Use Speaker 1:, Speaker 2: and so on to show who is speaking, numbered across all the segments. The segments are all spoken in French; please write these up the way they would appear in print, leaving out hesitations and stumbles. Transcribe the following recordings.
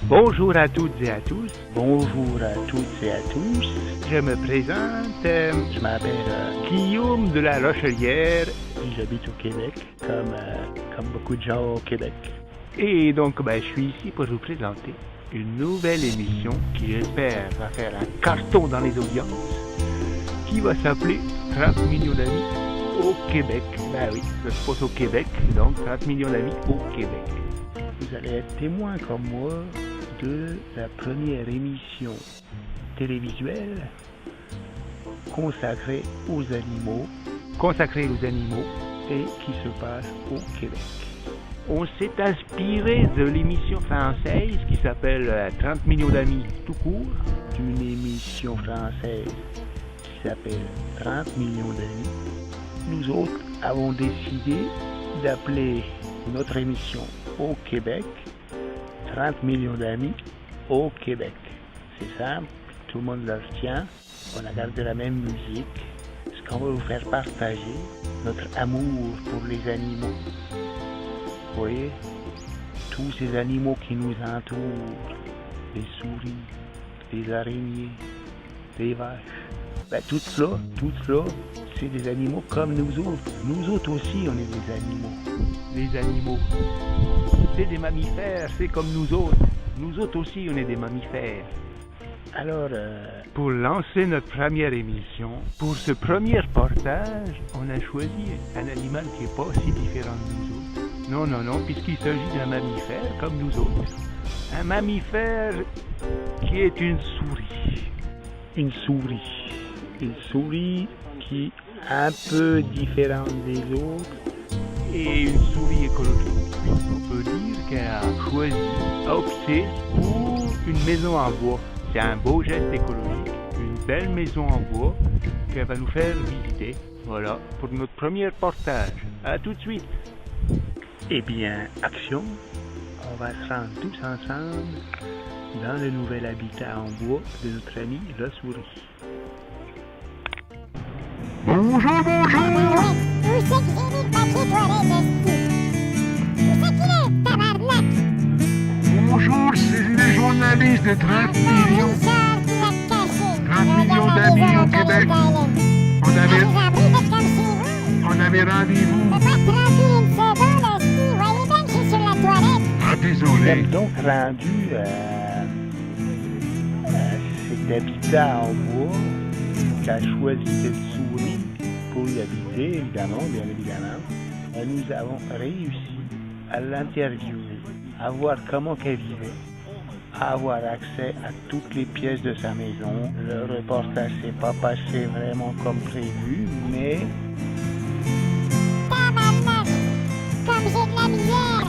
Speaker 1: Bonjour à toutes et à tous.
Speaker 2: Bonjour à toutes et à tous.
Speaker 1: Je me présente. Je m'appelle Guillaume de la Rochelière.
Speaker 2: J'habite au Québec, comme beaucoup de gens au Québec.
Speaker 1: Et donc, je suis ici pour vous présenter une nouvelle émission qui, j'espère, va faire un carton dans les audiences, qui va s'appeler 30 millions d'amis au Québec. Ben oui, ça se passe au Québec, donc 30 millions d'amis au Québec.
Speaker 2: Vous allez être témoin comme moi de la première émission télévisuelle consacrée aux animaux et qui se passe au Québec.
Speaker 1: On s'est inspiré de l'émission française qui s'appelle 30 millions d'amis tout court,
Speaker 2: d'une émission française qui s'appelle 30 millions d'amis. Nous autres avons décidé d'appeler notre émission au Québec 30 millions d'amis au Québec. C'est simple, tout le monde le retient. On a gardé la même musique. Ce qu'on va vous faire partager, notre amour pour les animaux. Vous voyez, tous ces animaux qui nous entourent, les souris, les araignées, les vaches. Tout cela, c'est des animaux comme nous autres. Nous autres aussi, on est des animaux.
Speaker 1: Les animaux, c'est des mammifères, c'est comme nous autres. Nous autres aussi, on est des mammifères.
Speaker 2: Alors,
Speaker 1: pour lancer notre première émission, pour ce premier reportage, on a choisi un animal qui n'est pas si différent de nous autres. Non, puisqu'il s'agit d'un mammifère comme nous autres. Un mammifère qui est une souris.
Speaker 2: Une souris qui est un peu différente des autres.
Speaker 1: Et une souris écologique. On peut dire qu'elle a opté pour une maison en bois. C'est un beau geste écologique, une belle maison en bois qu'elle va nous faire visiter. Voilà, pour notre premier reportage. À tout de suite.
Speaker 2: Eh bien, action. On va se rendre tous ensemble dans le nouvel habitat en bois de notre ami la souris.
Speaker 3: Bonjour!
Speaker 4: Où c'est que j'ai mis le papier toilette, Où c'est qu'il est, tabarnak?
Speaker 3: Bonjour, c'est les journalistes de 30 millions.
Speaker 4: Richard qui va te cacher.
Speaker 3: 30 millions d'amis au Québec. On avait rendez-vous.
Speaker 4: T'as pas tranquille une seconde, voyez bien que je suis sur la toilette.
Speaker 3: Ah,
Speaker 2: Nous
Speaker 3: désolé.
Speaker 2: sommes donc rendus à cet habitat en bois qu'a choisi cette souris pour y habiter, évidemment, bien évidemment. Et nous avons réussi à l'interviewer, à voir comment qu'elle vivait, à avoir accès à toutes les pièces de sa maison. Le reportage s'est pas passé vraiment comme prévu, mais
Speaker 4: Tabarnak, comme j'ai de la misère.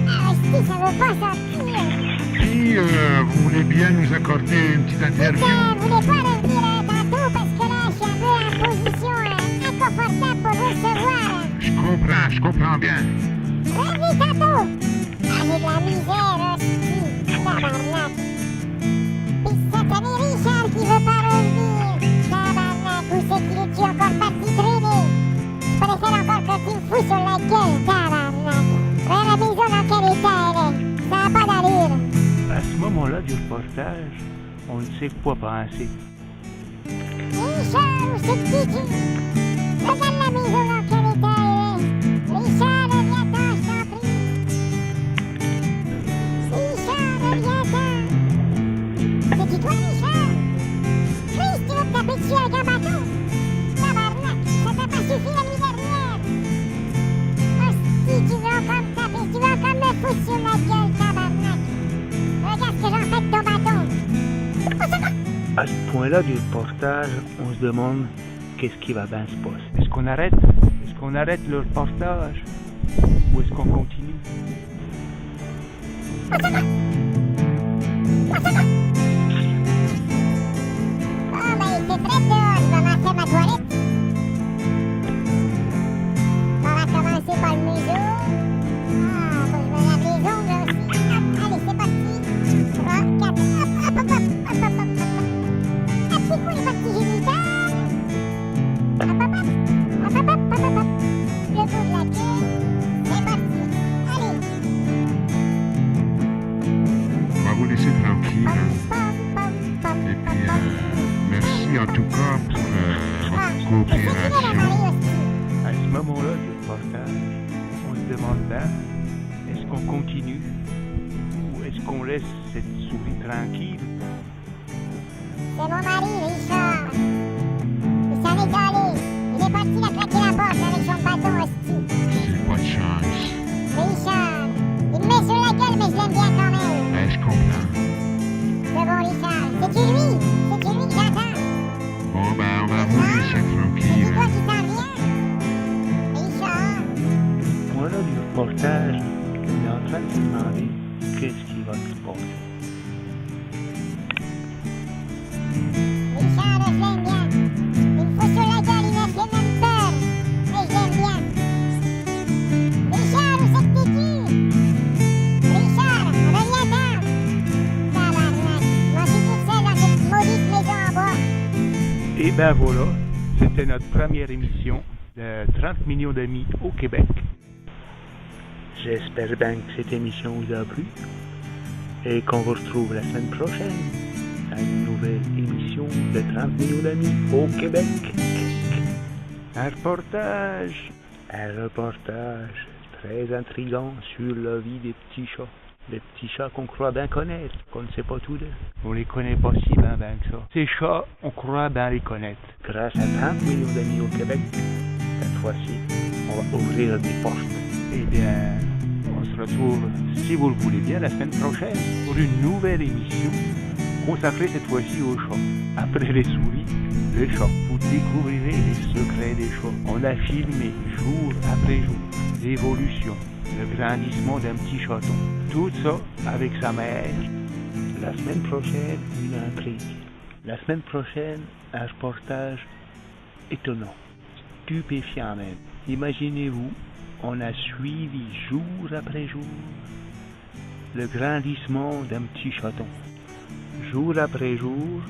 Speaker 4: Ah, si, ça veut pas sortir.
Speaker 3: Si vous voulez bien nous accorder une petite interview.
Speaker 4: Vous voulez pas revenir tantôt parce que là, je suis un peu en position inconfortable pour vous recevoir.
Speaker 3: Je comprends bien.
Speaker 4: Revenez tantôt. Ah, j'ai de la misère, tabarnak. Pis satané Richard qui veut pas revenir. Tabarnak, où c'est qu'il est-tu encore parti traîner? Je préfère encore que tu me fous sur la gueule, tabarnak. Regarde la maison dans quel état elle est. Ça n'a pas d'allure.
Speaker 1: À ce moment-là du reportage, on ne sait quoi penser.
Speaker 4: Richard, où c'est que tu es? Regarde la maison dans quel état elle est. Richard, reviens-t'en, je t'en prie. Richard, reviens-t'en. C'est-tu toi, Richard? Chris, tu veux me taper dessus avec un bâton? Tabarnak, ça t'a pas suffi la nuit dernière. Hostie, tu veux encore me taper, tu veux encore me foutre sur la gueule, tabarnak. Regarde ce que j'en fais de ton bâton.
Speaker 2: à ce point-là du reportage, on se demande qu'est-ce qui va bien se passer.
Speaker 1: Est-ce qu'on arrête? Est-ce qu'on arrête le reportage? Ou est-ce qu'on continue?
Speaker 4: Bon, ben, il fait très dehors, je vais m'en faire ma toilette. On va commencer par le museau. Ah, faut que je me lave les ongles aussi. Hop, allez, c'est parti. 3, 4, hop. Ah, c'est cool les parties génitales. Hop. Le bout de la queue. C'est parti. Allez.
Speaker 3: coopération.
Speaker 1: À ce moment-là du reportage, on se demande bien, est-ce qu'on continue ou est-ce qu'on laisse cette souris tranquille?
Speaker 4: C'est mon mari, Richard. Il s'en est allé. Il est parti la claquer la porte avec son bâton hostie.
Speaker 3: C'est pas de chance.
Speaker 4: Richard, il me met sur la gueule, mais je l'aime bien quand même.
Speaker 3: Ben, je comprends.
Speaker 4: C'est bon, Richard. C'est-tu lui? C'est-tu lui que j'entends?
Speaker 3: Bon, ben, on va rouler ça
Speaker 4: C'est
Speaker 3: tranquille.
Speaker 4: toi qui s'en vient? Richard,
Speaker 2: Voilà du reportage, on est en train de se demander qu'est-ce qui va se passer.
Speaker 4: Richard, je l'aime bien. Il me fout sur la gueule, il me fait même peur. Mais je l'aime bien. Richard, où c'est que t'es-tu? Richard, reviens-t'en. Tabarnak, moi je suis toute seule dans cette maudite maison en bois.
Speaker 1: Et ben voilà, c'était notre première émission de 30 millions d'amis au Québec.
Speaker 2: J'espère bien que cette émission vous a plu et qu'on vous retrouve la semaine prochaine à une nouvelle émission de 30 millions d'amis au Québec.
Speaker 1: Un reportage.
Speaker 2: Un reportage très intriguant sur la vie des petits chats. Des petits chats qu'on croit bien connaître, qu'on ne sait pas tout d'eux.
Speaker 1: On les connaît pas si bien que ça. Ces chats, on croit bien les connaître.
Speaker 2: Grâce à 30 millions d'amis au Québec, cette fois-ci, on va ouvrir des portes.
Speaker 1: Eh bien, on se retrouve, si vous le voulez bien, la semaine prochaine pour une nouvelle émission consacrée cette fois-ci aux chats. Après les souris, les chats. Vous découvrirez les secrets des chats. On a filmé jour après jour l'évolution, le grandissement d'un petit chaton. Tout ça avec sa mère.
Speaker 2: La semaine prochaine, une intrigue. La semaine prochaine, un reportage étonnant, stupéfiant même. Imaginez-vous, on a suivi jour après jour le grandissement d'un petit chaton. Jour après jour,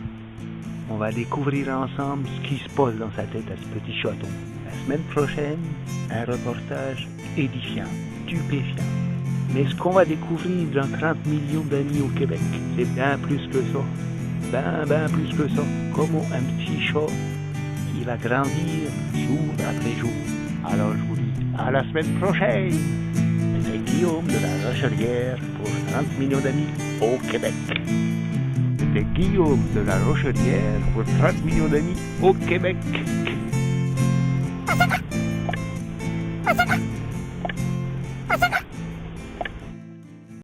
Speaker 2: on va découvrir ensemble ce qui se passe dans sa tête à ce petit chaton. La semaine prochaine, un reportage édifiant, stupéfiant. Mais ce qu'on va découvrir dans 30 millions d'amis au Québec, c'est bien plus que ça. Ben plus que ça. Comment un petit chat, il va grandir jour après jour.
Speaker 1: Alors je vous dis à la semaine prochaine.
Speaker 2: C'est Guillaume de la Rochelière pour 30 millions d'amis au Québec.
Speaker 1: C'était Guillaume de la Rochelière pour 30 millions d'amis au Québec.